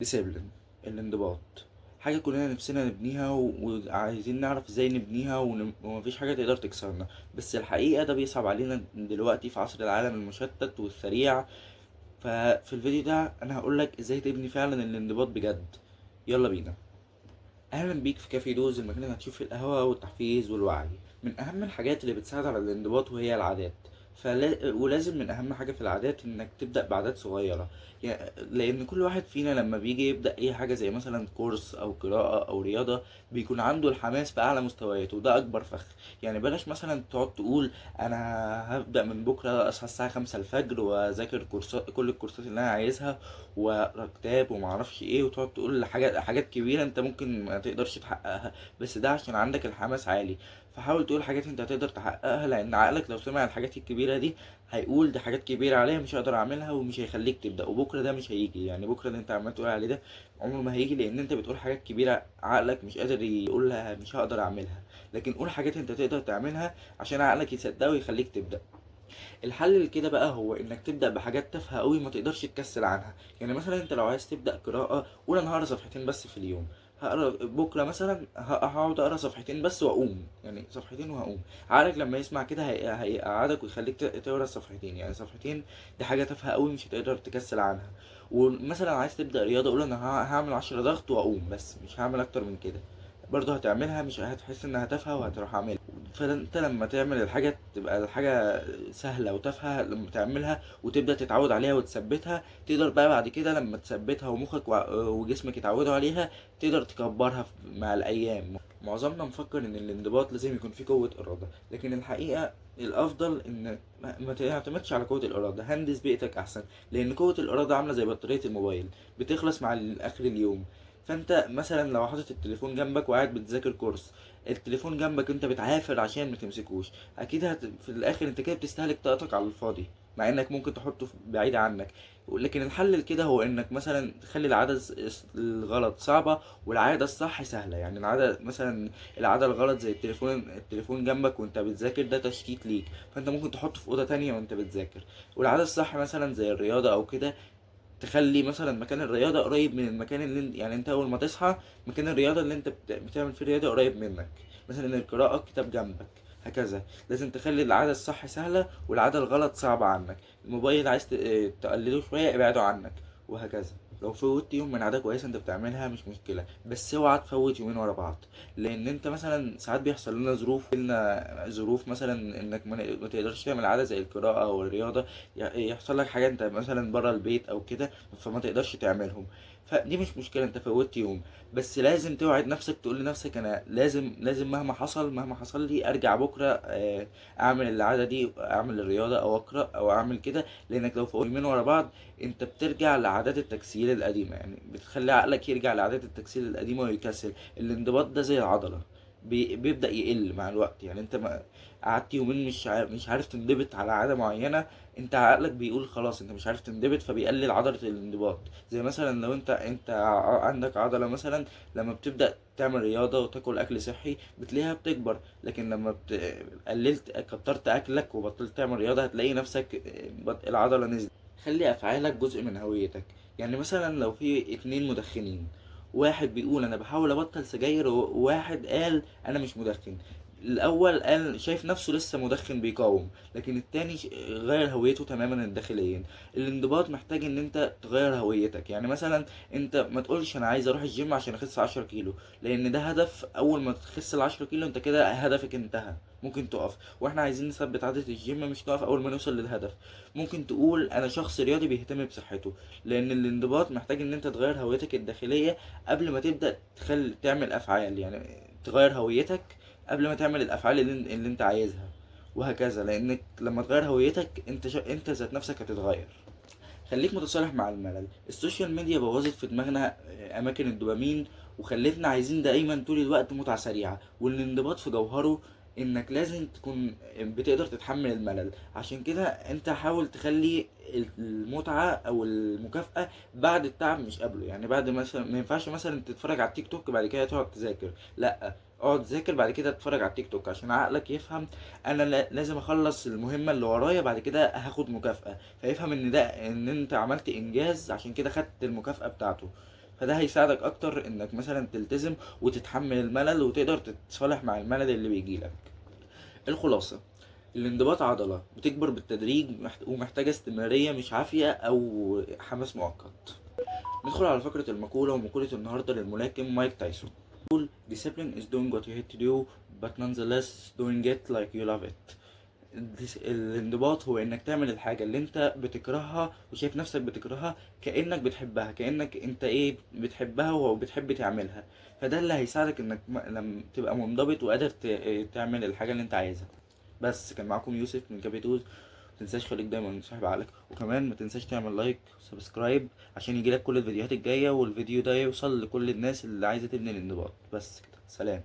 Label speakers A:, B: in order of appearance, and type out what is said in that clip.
A: ديسيبلين، الانضباط، حاجة كلنا نفسنا نبنيها وعايزين نعرف ازاي نبنيها ومفيش حاجة تقدر تكسرنا. بس الحقيقة ده بيصعب علينا دلوقتي في عصر العالم المشتت والسريع. ففي الفيديو ده انا هقولك ازاي تبني فعلا الانضباط بجد. يلا بينا. اهلا بيك في كافي دوز، المكان اللي هتشوف فيه القهوة والتحفيز والوعي. من اهم الحاجات اللي بتساعد على الانضباط وهي العادات. ولازم من اهم حاجة في العادات انك تبدأ بعادات صغيرة. لان كل واحد فينا لما بيجي يبدأ اي حاجة زي مثلا كورس او قراءة او رياضة بيكون عنده الحماس في اعلى مستوياته، وده اكبر فخ. يعني بلاش مثلا تقعد تقول انا هبدأ من بكرة اصحى الساعة 5 الفجر واذاكر كورسات، كل الكورسات اللي انا عايزها واقرا كتاب ومعرفش ايه، وتقعد تقول حاجات كبيره انت ممكن ما تقدرش تحققها، بس ده عشان عندك الحماس عالي. فحاول تقول حاجات انت هتقدر تحققها، لان عقلك لو سمع الحاجات الكبيره دي هيقول دي حاجات كبيره عليها مش هقدر اعملها، ومش هيخليك تبدا. وبكره ده مش هيجي، يعني بكره اللي انت عمال تقول عليه ده عمره ما هيجي، لان انت بتقول حاجات كبيره عقلك مش قادر يقولها، مش هقدر اعملها. لكن قول حاجات انت تقدر تعملها عشان عقلك يصدقه ويخليك تبدا. الحل لكده بقى هو انك تبدا بحاجات تافهه قوي ما تقدرش تكسل عنها. يعني مثلا انت لو عايز تبدا قراءه، قول انا هقرا صفحتين بس في اليوم. هقرا بكره مثلا، هقعد اقرا صفحتين بس واقوم، يعني صفحتين وهقوم. عقلك لما يسمع كده هيقعدك ويخليك تقرا صفحتين، يعني صفحتين. دي حاجه تافهه قوي مش هتقدر تكسل عنها. ومثلا عايز تبدا رياضه، قول انا هعمل 10 ضغط واقوم، بس مش هعمل اكتر من كده. برضه هتعملها، مش هتحس انها تافهه وهتروح اعملها. فانت لما تعمل الحاجه تبقى الحاجه سهله وتافهه، لما تعملها وتبدا تتعود عليها وتثبتها، تقدر بقى بعد كده لما تثبتها ومخك وجسمك يتعودوا عليها تقدر تكبرها مع الايام. معظمنا مفكر ان الانضباط لازم يكون فيه قوه اراده، لكن الحقيقه الافضل ان ما تعتمدش على قوه الاراده، هندس بيئتك احسن. لان قوه الاراده عامله زي بطاريه الموبايل، بتخلص مع اخر اليوم. فانت مثلا لو حاطط التليفون جنبك وقاعد بتذاكر كورس، التليفون جنبك انت بتعافر عشان ما تمسكوش، اكيد في الاخر انت كده بتستهلك طاقتك على الفاضي، مع انك ممكن تحطه بعيد عنك. لكن الحل لكده هو انك مثلا تخلي العادة الغلط صعبة والعادة الصح سهلة. يعني العادة مثلا، العادة الغلط زي التليفون جنبك وانت بتذاكر، ده تشتيت ليك، فانت ممكن تحطه في اوضة تانية وانت بتذاكر. والعادة الصح مثلا زي الرياضة او كده، تخلي مثلا مكان الرياضة قريب من المكان يعني انت اول ما تصحى، مكان الرياضة اللي انت بتعمل فيه الرياضة قريب منك. مثلا القراءة كتاب جنبك، هكذا. لازم تخلي العادة الصح سهلة والعادة الغلط صعبة عنك. الموبايل عايز تقلله شوية، ابعده عنك، وهكذا. لو فوتت يوم من عادة كويسة انت بتعملها مش مشكلة، بس اوعى تفوت يومين ورا بعض. لان انت مثلا ساعات بيحصل لنا ظروف مثلا انك ما تقدرش تعمل عادة زي القراءة او الرياضة. يحصل لك حاجه انت مثلا بره البيت او كده، فما تقدرش تعملهم. فدي مش مشكله، انت فوتت يوم. بس لازم توعد نفسك، تقول لنفسك انا لازم مهما حصل لي ارجع بكره، اعمل العاده دي، اعمل الرياضه او اقرا او اعمل كده. لانك لو فوت يومين ورا بعض انت بترجع لعادات التكسير القديمه، يعني بتخلي عقلك يرجع لعادات التكسير القديمه ويكسل. الانضباط ده زي العضله، بيبدأ يقل مع الوقت. يعني انت ما قعدت يومين مش عارف تنضبط على عادة معينة، انت عقلك بيقول خلاص انت مش عارف تنضبط، فبيقلل عضلة الانضباط. زي مثلا لو انت عندك عضلة مثلا، لما بتبدأ تعمل رياضة وتاكل اكل صحي بتلاقيها بتكبر. لكن لما كترت اكلك وبطلت تعمل رياضة هتلاقي نفسك العضلة نزلت. خلي افعالك جزء من هويتك. يعني مثلا لو في اتنين مدخنين، واحد بيقول انا بحاول ابطل سجاير، وواحد قال انا مش مدخن. الاول قال شايف نفسه لسه مدخن بيقاوم، لكن التاني غير هويته تماما داخليا. الانضباط محتاج ان انت تغير هويتك. يعني مثلا انت ما تقولش انا عايز اروح الجيم عشان اخس 10 كيلو، لان ده هدف. اول ما تخس ال 10 كيلو انت كده هدفك انتهى، ممكن تقف. واحنا عايزين نثبت عادة الجيم، مش نقف اول ما نوصل للهدف. ممكن تقول انا شخص رياضي بيهتم بصحته. لان الانضباط محتاج ان انت تغير هويتك الداخلية قبل ما تبدأ تعمل افعال. يعني تغير هويتك قبل ما تعمل الافعال اللي انت عايزها، وهكذا. لانك لما تغير هويتك انت ذات نفسك هتتغير. خليك متصالح مع الملل. السوشيال ميديا بوظت في دماغنا اماكن الدوبامين، وخلتنا عايزين دايما طول الوقت متعة سريعة. والانضباط في جوهره انك لازم تكون بتقدر تتحمل الملل. عشان كده انت حاول تخلي المتعة او المكافأة بعد التعب مش قبله. يعني بعد مثلا ما ينفعش مثلا تتفرج على التيك توك بعد كده تقعد تذاكر، لا، اقعد ذاكر بعد كده تتفرج على التيك توك، عشان عقلك يفهم انا لازم اخلص المهمة اللي ورايا بعد كده هاخد مكافأة. فيفهم ان انت عملت انجاز، عشان كده خدت المكافأة بتاعته. فده هيساعدك اكتر انك مثلا تلتزم وتتحمل الملل وتقدر تتصالح مع الملل اللي بيجيلك. الخلاصة، الانضباط عضلة بتكبر بالتدريج ومحتاجة استمرارية مش عافية أو حماس مؤقت. ندخل على فقرة المقولة، ومقولة النهاردة للملاكم مايك تايسون. Discipline is doing what you hate to do but nonetheless doing it like you love it. الانضباط هو انك تعمل الحاجة اللي انت بتكرهها وشايف نفسك بتكرهها كأنك بتحبها، كأنك انت ايه بتحبها وبتحب تعملها. فده اللي هيساعدك انك لما تبقى منضبط وقادر تعمل الحاجة اللي انت عايزها. بس كان معاكم يوسف من كابيتوز. متنساش خليك دايما صاحب عقلك، وكمان متنساش تعمل لايك وسبسكرايب عشان يجيلك كل الفيديوهات الجاية، والفيديو ده يوصل لكل الناس اللي عايزة تبني الانضباط. بس كده، سلام.